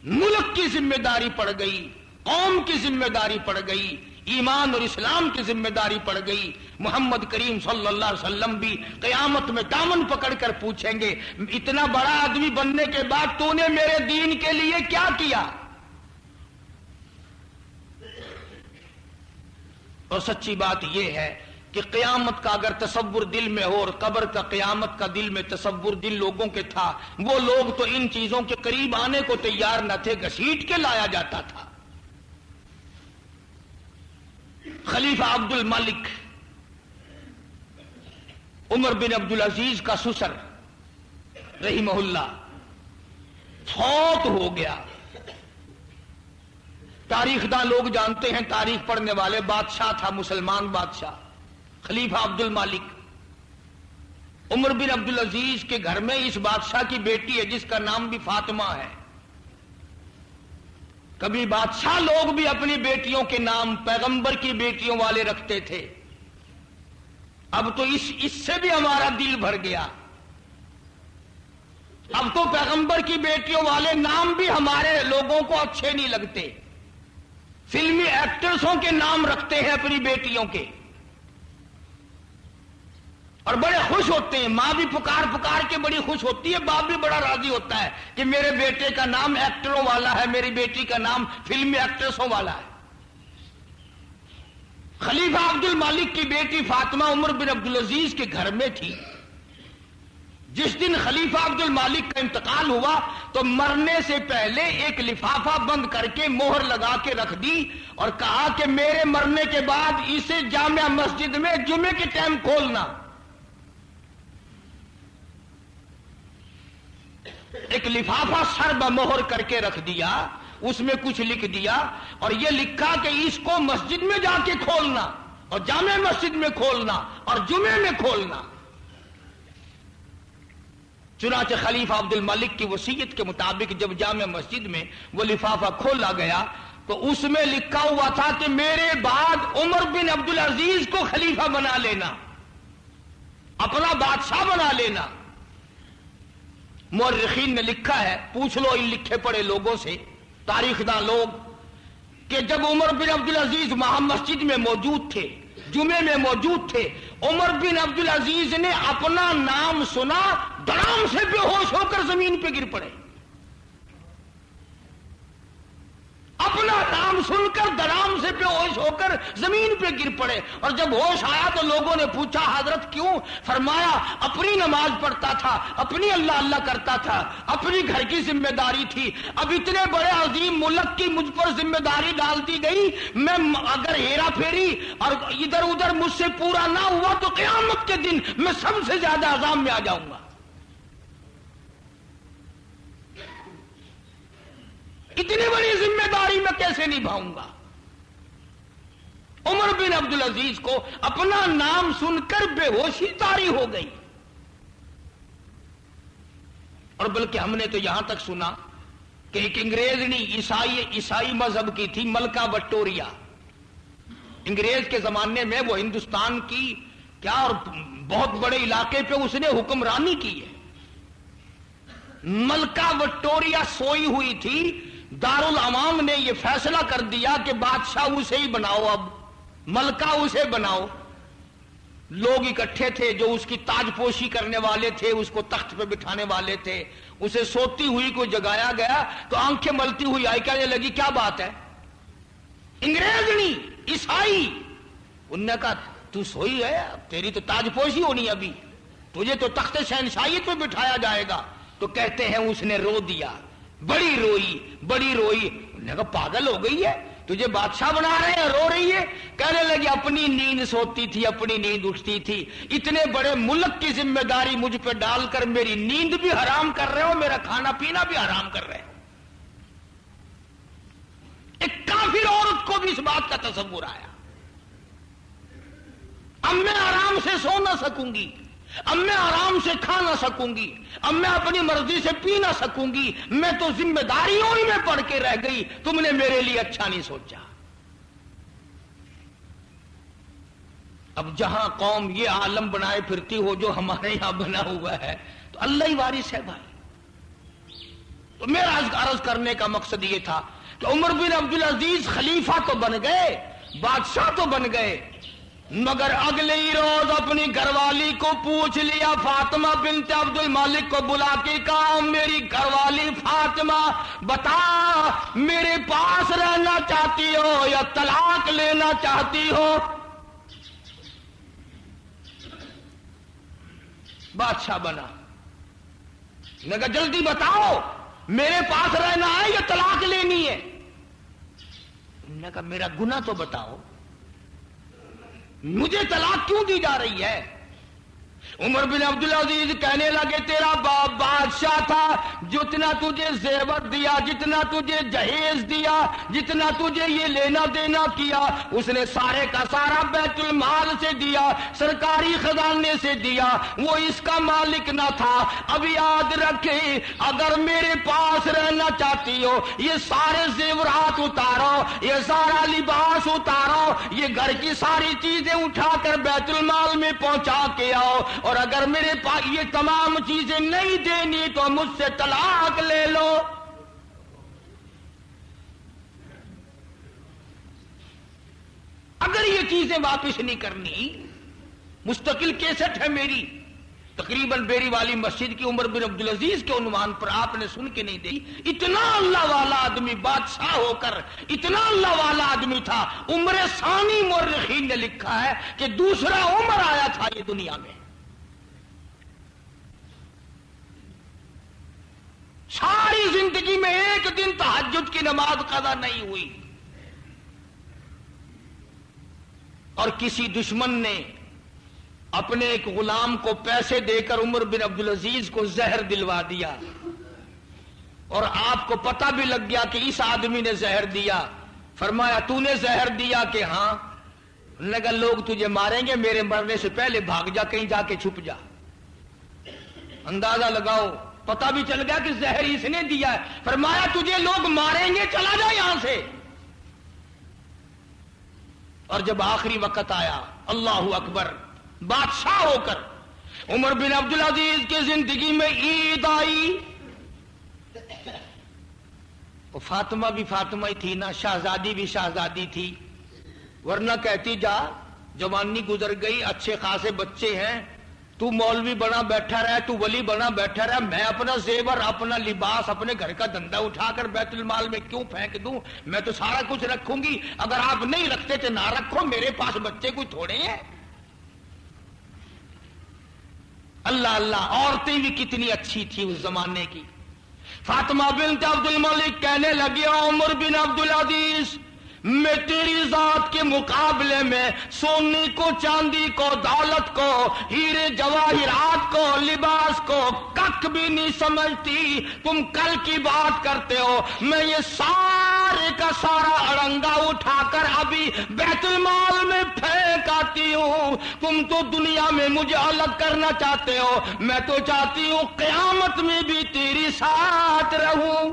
ملک کی ذمہ داری پڑ گئی، قوم کی ذمہ داری پڑ گئی، ایمان اور اسلام کی ذمہ داری پڑ گئی۔ محمد کریم صلی اللہ علیہ وسلم بھی قیامت میں دامن پکڑ کر پوچھیں گے، اتنا بڑا آدمی بننے کے بعد تو نے میرے دین کے لیے کیا کیا؟ اور سچی بات یہ ہے کہ قیامت کا اگر تصور دل میں ہو، اور قبر کا قیامت کا دل میں تصور دل لوگوں کے تھا، وہ لوگ تو ان چیزوں کے قریب آنے کو تیار نہ تھے، گھسیٹ کے لایا جاتا تھا۔ خلیفہ عبد الملک عمر بن عبد العزیز کا سسر رحمہ اللہ فوت ہو گیا۔ تاریخ داں لوگ جانتے ہیں، تاریخ پڑھنے والے، بادشاہ تھا، مسلمان بادشاہ خلیفہ عبد الملک۔ عمر بن عبد العزیز کے گھر میں اس بادشاہ کی بیٹی ہے جس کا نام بھی فاطمہ ہے۔ کبھی بادشاہ لوگ بھی اپنی بیٹیوں کے نام پیغمبر کی بیٹیوں والے رکھتے تھے، اب تو اس سے بھی ہمارا دل بھر گیا۔ اب تو پیغمبر کی بیٹیوں والے نام بھی ہمارے لوگوں کو اچھے نہیں لگتے، فلمی ایکٹرسوں کے نام رکھتے ہیں اپنی بیٹیوں کے، اور بڑے خوش ہوتے ہیں۔ ماں بھی پکار پکار کے بڑی خوش ہوتی ہے، باپ بھی بڑا راضی ہوتا ہے کہ میرے بیٹے کا نام ایکٹروں والا ہے، میری بیٹی کا نام فلمی ایکٹرسوں والا ہے۔ خلیفہ عبد الملک کی بیٹی فاطمہ عمر بن عبد العزیز کے گھر میں تھی۔ جس دن خلیفہ عبد الملک کا انتقال ہوا تو مرنے سے پہلے ایک لفافہ بند کر کے مہر لگا کے رکھ دی اور کہا کہ میرے مرنے کے بعد اسے جامع مسجد میں جمعے کے ٹائم کھولنا۔ ایک لفافہ سر بمہر کر کے رکھ دیا، اس میں کچھ لکھ دیا اور یہ لکھا کہ اس کو مسجد میں جا کے کھولنا، اور جامع مسجد میں کھولنا اور جمعے میں کھولنا۔ چنانچہ خلیفہ عبد الملک کی وصیت کے مطابق جب جامع مسجد میں وہ لفافہ کھولا گیا تو اس میں لکھا ہوا تھا کہ میرے بعد عمر بن عبد العزیز کو خلیفہ بنا لینا، اپنا بادشاہ بنا لینا۔ مورخین نے لکھا ہے، پوچھ لو ان لکھے پڑے لوگوں سے، تاریخ داں لوگ، کہ جب عمر بن عبد العزیز وہاں مسجد میں موجود تھے، جمعے میں موجود تھے، عمر بن عبد العزیز نے اپنا نام سنا، دڑام سے بے ہوش ہو کر زمین پہ گر پڑے۔ اپنا نام سن کر دڑام سے بے ہوش ہو کر زمین پہ گر پڑے، اور جب ہوش آیا تو لوگوں نے پوچھا حضرت کیوں؟ فرمایا اپنی نماز پڑھتا تھا، اپنی اللہ اللہ کرتا تھا، اپنی گھر کی ذمہ داری تھی، اب اتنے بڑے عظیم ملک کی مجھ پر ذمہ داری ڈال دی گئی، میں اگر ہیرا پھیری اور ادھر ادھر مجھ سے پورا نہ ہوا تو قیامت کے دن میں سب سے زیادہ عذاب میں آ جاؤں گا۔ اتنی بڑی ذمہ داری میں کیسے نبھاؤں گا؟ عمر بن عبد العزیز کو اپنا نام سن کر بے ہوشی طاری ہو گئی، اور بلکہ ہم نے تو یہاں تک سنا کہ ایک انگریزنی عیسائی مذہب کی تھی ملکہ وکٹوریہ. انگریز کے زمانے میں وہ ہندوستان کی کیا اور بہت بڑے علاقے پہ اس نے حکمرانی کی ہے. ملکہ وکٹوریہ سوئی ہوئی تھی. دارالعوام نے یہ فیصلہ کر دیا کہ بادشاہ اسے ہی بناؤ، اب ملکہ اسے بناؤ. لوگ اکٹھے تھے جو اس کی تاج پوشی کرنے والے تھے، اس کو تخت پہ بٹھانے والے تھے. اسے سوتی ہوئی کو جگایا گیا تو آنکھیں ملتی ہوئی آئی، کہنے لگی کیا بات ہے؟ انگریزنی عیسائی. انہوں نے کہا تو سوئی ہے، تیری تو تاج پوشی ہونی ابھی، تجھے تو تخت شہنشاہیت پہ بٹھایا جائے گا. تو کہتے ہیں اس نے رو دیا، بڑی روئی. انہوں نے کہا پاگل ہو گئی ہے، تجھے بادشاہ بنا رہے ہیں، رو رہی ہے. کہنے لگی اپنی نیند سوتی تھی، اپنی نیند اٹھتی تھی. اتنے بڑے ملک کی ذمہ داری مجھ پہ ڈال کر میری نیند بھی حرام کر رہے ہو، میرا کھانا پینا بھی حرام کر رہے ہو. ایک کافر عورت کو بھی اس بات کا تصور آیا، اب میں آرام سے سو نہ سکوں گی، اب میں آرام سے کھا نہ سکوں گی، اب میں اپنی مرضی سے پی نہ سکوں گی، میں تو ذمہ داریوں ہی میں پڑ کے رہ گئی، تم نے میرے لیے اچھا نہیں سوچا. اب جہاں قوم یہ عالم بنائے پھرتی ہو جو ہمارے یہاں بنا ہوا ہے، تو اللہ ہی وارث ہے بھائی. تو میرا عرض کرنے کا مقصد یہ تھا کہ عمر بن عبدالعزیز خلیفہ تو بن گئے، بادشاہ تو بن گئے، مگر اگلے ہی روز اپنی گھر والی کو پوچھ لیا، فاطمہ بنت عبد الملک کو بلا کے کہا میری گھر والی فاطمہ بتا میرے پاس رہنا چاہتی ہو یا طلاق لینا چاہتی ہو؟ بادشاہ بنا، نے کہا جلدی بتاؤ میرے پاس رہنا ہے یا طلاق لینی ہے؟ نے کہا میرا گناہ تو بتاؤ، مجھے طلاق کیوں دی جا رہی ہے؟ عمر بن عبدالعزیز کہنے لگے تیرا باپ بادشاہ تھا، جتنا تجھے زیور دیا، جتنا تجھے جہیز دیا، جتنا تجھے یہ لینا دینا کیا، اس نے سارے کا سارا بیت المال سے دیا، سرکاری خزانے سے دیا، وہ اس کا مالک نہ تھا. اب یاد رکھے اگر میرے پاس رہنا چاہتی ہو یہ سارے زیورات اتارو، یہ سارا لباس اتارو، یہ گھر کی ساری چیزیں اٹھا کر بیت المال میں پہنچا کے آؤ، اور اگر میرے پاس یہ تمام چیزیں نہیں دینی تو مجھ سے طلاق لے لو. اگر یہ چیزیں واپس نہیں کرنی، مستقل کیسٹ ہے میری تقریباً بیری والی مسجد کی عمر بن عبدالعزیز کے عنوان پر، آپ نے سن کے نہیں دی. اتنا اللہ والا آدمی بادشاہ ہو کر اتنا اللہ والا آدمی تھا. عمر ثانی مورخین نے لکھا ہے کہ دوسرا عمر آیا تھا یہ دنیا میں. ساری زندگی میں ایک دن تہجد کی نماز قضا نہیں ہوئی، اور کسی دشمن نے اپنے ایک غلام کو پیسے دے کر عمر بن عبدالعزیز کو زہر دلوا دیا، اور آپ کو پتہ بھی لگ گیا کہ اس آدمی نے زہر دیا. فرمایا تو نے زہر دیا؟ کہ ہاں. لگا لوگ تجھے ماریں گے، میرے مرنے سے پہلے بھاگ جا، کہیں جا کے چھپ جا. اندازہ لگاؤ، پتہ بھی چل گیا کہ زہر اس نے دیا ہے. فرمایا تجھے لوگ ماریں گے، چلا جا یہاں سے. اور جب آخری وقت آیا، اللہ اکبر، بادشاہ ہو کر عمر بن عبدالعزیز کی زندگی میں عید آئی. فاطمہ بھی فاطمہ ہی تھی نا، شہزادی بھی شہزادی تھی، ورنہ کہتی جا جوانی گزر گئی، اچھے خاصے بچے ہیں، تو مولوی بنا بیٹھا رہا، تو ولی بنا بیٹھا رہا، میں اپنا زیور، اپنا لباس، اپنے گھر کا دھندا اٹھا کر بیت المال میں کیوں پھینک دوں؟ میں تو سارا کچھ رکھوں گی، اگر آپ نہیں رکھتے تو نہ رکھو، میرے پاس بچے کوئی تھوڑے ہیں. اللہ اللہ، عورتیں بھی کتنی اچھی تھی اس زمانے کی. فاطمہ بنت عبد الملک کہنے لگی عمر بن عبدالعزیز میں تیری ذات کے مقابلے میں سونے کو، چاندی کو، دولت کو، ہیرے جواہرات کو، لباس کو کک بھی نہیں سمجھتی. تم کل کی بات کرتے ہو، میں یہ سارے کا سارا اڑنگا اٹھا کر ابھی بیت المال میں پھینک آتی ہوں. تم تو دنیا میں مجھے الگ کرنا چاہتے ہو، میں تو چاہتی ہوں قیامت میں بھی تیری ساتھ رہوں.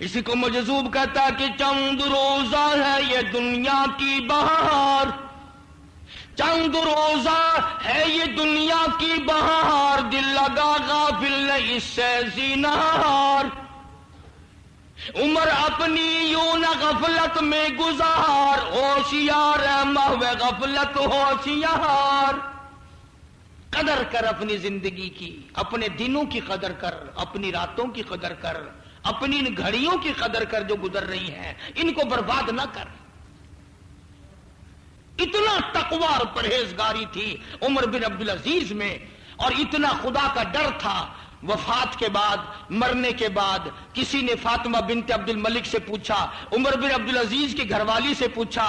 اسی کو مجذوب کہتا ہے کہ چند روزہ ہے یہ دنیا کی بہار، چند روزہ ہے یہ دنیا کی بہار، دل لگا غافل نہیں اس سے زینہار، عمر اپنی یوں نہ غفلت میں گزار، ہوشیار ہے محو غفلت ہوشیار۔ قدر کر اپنی زندگی کی، اپنے دنوں کی قدر کر، اپنی راتوں کی قدر کر، اپنی ان گھڑیوں کی قدر کر جو گزر رہی ہیں، ان کو برباد نہ کر۔ اتنا تقوی اور پرہیزگاری تھی عمر بن عبدالعزیز میں، اور اتنا خدا کا ڈر تھا۔ وفات کے بعد، مرنے کے بعد کسی نے فاطمہ بنت عبد الملک سے پوچھا، عمر بن عبدالعزیز کی گھر والی سے پوچھا،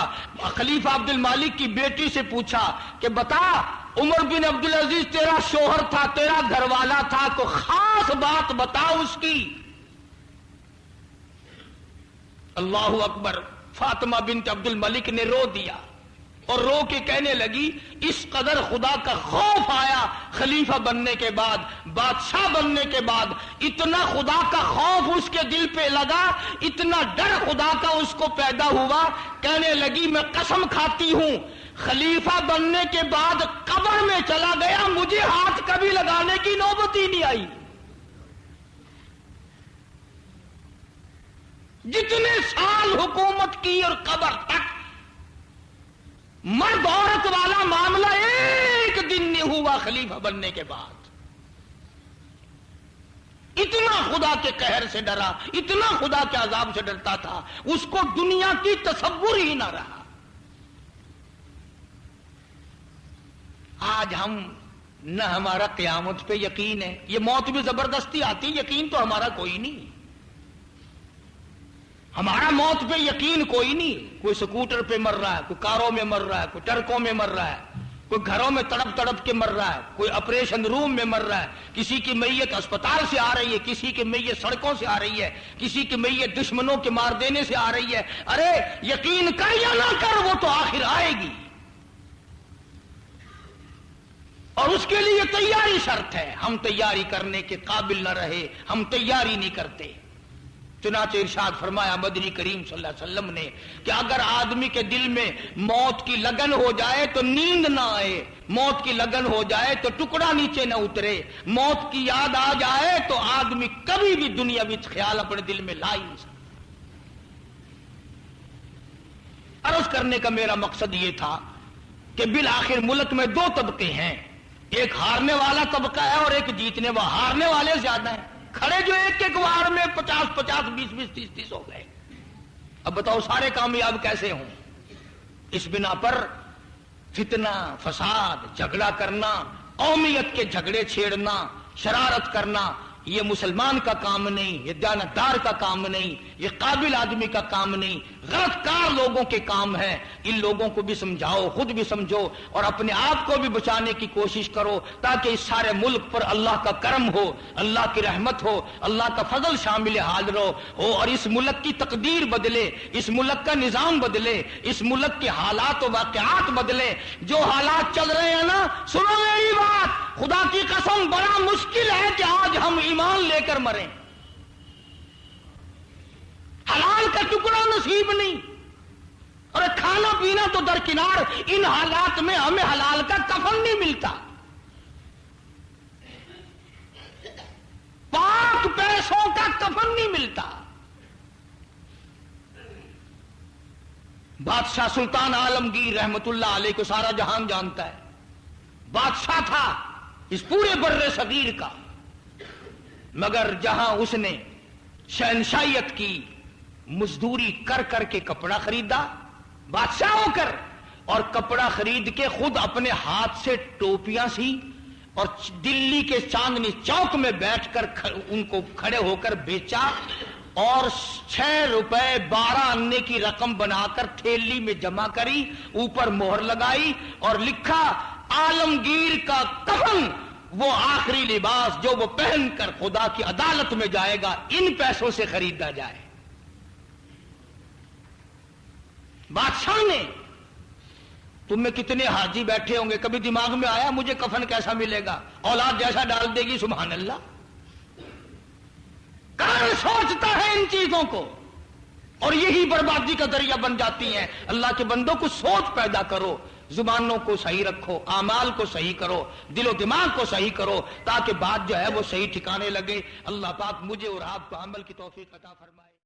خلیفہ عبد المالک کی بیٹی سے پوچھا کہ بتا عمر بن عبدالعزیز تیرا شوہر تھا، تیرا گھر والا تھا، کوئی خاص بات بتا اس کی۔ اللہ اکبر، فاطمہ بنت عبد الملک نے رو دیا اور رو کے کہنے لگی اس قدر خدا کا خوف آیا خلیفہ بننے کے بعد، بادشاہ بننے کے بعد، اتنا خدا کا خوف اس کے دل پہ لگا، اتنا ڈر خدا کا اس کو پیدا ہوا، کہنے لگی میں قسم کھاتی ہوں خلیفہ بننے کے بعد قبر میں چلا گیا، مجھے ہاتھ کبھی لگانے کی نوبت ہی نہیں آئی۔ جتنے سال حکومت کی اور قبر تک مرد عورت والا معاملہ ایک دن نہیں ہوا خلیفہ بننے کے بعد۔ اتنا خدا کے قہر سے ڈرا، اتنا خدا کے عذاب سے ڈرتا تھا، اس کو دنیا کی تصور ہی نہ رہا۔ آج ہم نہ ہمارا قیامت پہ یقین ہے، یہ موت بھی زبردستی آتی، یقین تو ہمارا کوئی نہیں، ہمارا موت پہ یقین کوئی نہیں۔ کوئی سکوٹر پہ مر رہا ہے، کوئی کاروں میں مر رہا ہے، کوئی ٹرکوں میں مر رہا ہے، کوئی گھروں میں تڑپ تڑپ کے مر رہا ہے، کوئی آپریشن روم میں مر رہا ہے، کسی کی میت اسپتال سے آ رہی ہے، کسی کی میت سڑکوں سے آ رہی ہے، کسی کی میت دشمنوں کے مار دینے سے آ رہی ہے۔ ارے یقین کر یا نہ کر، وہ تو آخر آئے گی، اور اس کے لیے تیاری شرط ہے۔ ہم تیاری کرنے کے قابل نہ رہے، ہم تیاری نہیں کرتے۔ چنانچہ ارشاد فرمایا مدنی کریم صلی اللہ علیہ وسلم نے کہ اگر آدمی کے دل میں موت کی لگن ہو جائے تو نیند نہ آئے، موت کی لگن ہو جائے تو ٹکڑا نیچے نہ اترے، موت کی یاد آ جائے تو آدمی کبھی بھی دنیاوی خیال اپنے دل میں لا ہی نہیں سکتا۔ عرض کرنے کا میرا مقصد یہ تھا کہ بالآخر ملک میں دو طبقے ہیں، ایک ہارنے والا طبقہ ہے اور ایک جیتنے والا۔ ہارنے والے زیادہ ہیں، کھڑے جو ایک ایک وار میں 50-50 20-20 30-30 ہو گئے۔ اب بتاؤ سارے کامیاب کیسے ہوں؟ اس بنا پر فتنہ، فساد، جھگڑا کرنا، قومیت کے جھگڑے چھیڑنا، شرارت کرنا، یہ مسلمان کا کام نہیں، یہ دیانتدار کا کام نہیں، یہ قابل آدمی کا کام نہیں، غلط کار لوگوں کے کام ہے۔ ان لوگوں کو بھی سمجھاؤ، خود بھی سمجھو، اور اپنے آپ کو بھی بچانے کی کوشش کرو، تاکہ اس سارے ملک پر اللہ کا کرم ہو، اللہ کی رحمت ہو، اللہ کا فضل شامل حال ہو، اور اس ملک کی تقدیر بدلے، اس ملک کا نظام بدلے، اس ملک کے حالات و واقعات بدلے۔ جو حالات چل رہے ہیں نا، سنو میری بات، خدا کی قسم بڑا مشکل ہے کہ آج ہم ایمان لے کر مریں۔ حلال کا ٹکڑا نصیب نہیں، اور کھانا پینا تو درکنار، ان حالات میں ہمیں حلال کا کفن نہیں ملتا، پاک پیسوں کا کفن نہیں ملتا۔ بادشاہ سلطان عالمگیر رحمت اللہ علیہ کو سارا جہان جانتا ہے، بادشاہ تھا اس پورے بر صغیر کا، مگر جہاں اس نے شہنشاہیت کی، مزدوری کر کر کے کپڑا خریدا بادشاہ ہو کر، اور کپڑا خرید کے خود اپنے ہاتھ سے ٹوپیاں سی، اور دلی کے چاندنی چوک میں بیٹھ کر ان کو کھڑے ہو کر بیچا، اور 6 روپے 12 آنے کی رقم بنا کر تھیلی میں جمع کری، اوپر مہر لگائی اور لکھا عالمگیر کا کفن، وہ آخری لباس جو وہ پہن کر خدا کی عدالت میں جائے گا، ان پیسوں سے خریدا جائے۔ بادشاہ نے، تم میں کتنے حاجی بیٹھے ہوں گے، کبھی دماغ میں آیا مجھے کفن کیسا ملے گا؟ اولاد جیسا ڈال دے گی، سبحان اللہ۔ کہاں زبان سوچتا ہے ان چیزوں کو اور یہی بربادی کا ذریعہ بن جاتی ہیں. اللہ کے بندوں کو سوچ پیدا کرو، زبانوں کو صحیح رکھو، اعمال کو صحیح کرو، دل و دماغ کو صحیح کرو تاکہ بات جو ہے وہ صحیح ٹھکانے لگے. اللہ پاک مجھے اور آپ کو عمل کی توفیق عطا فرمائے.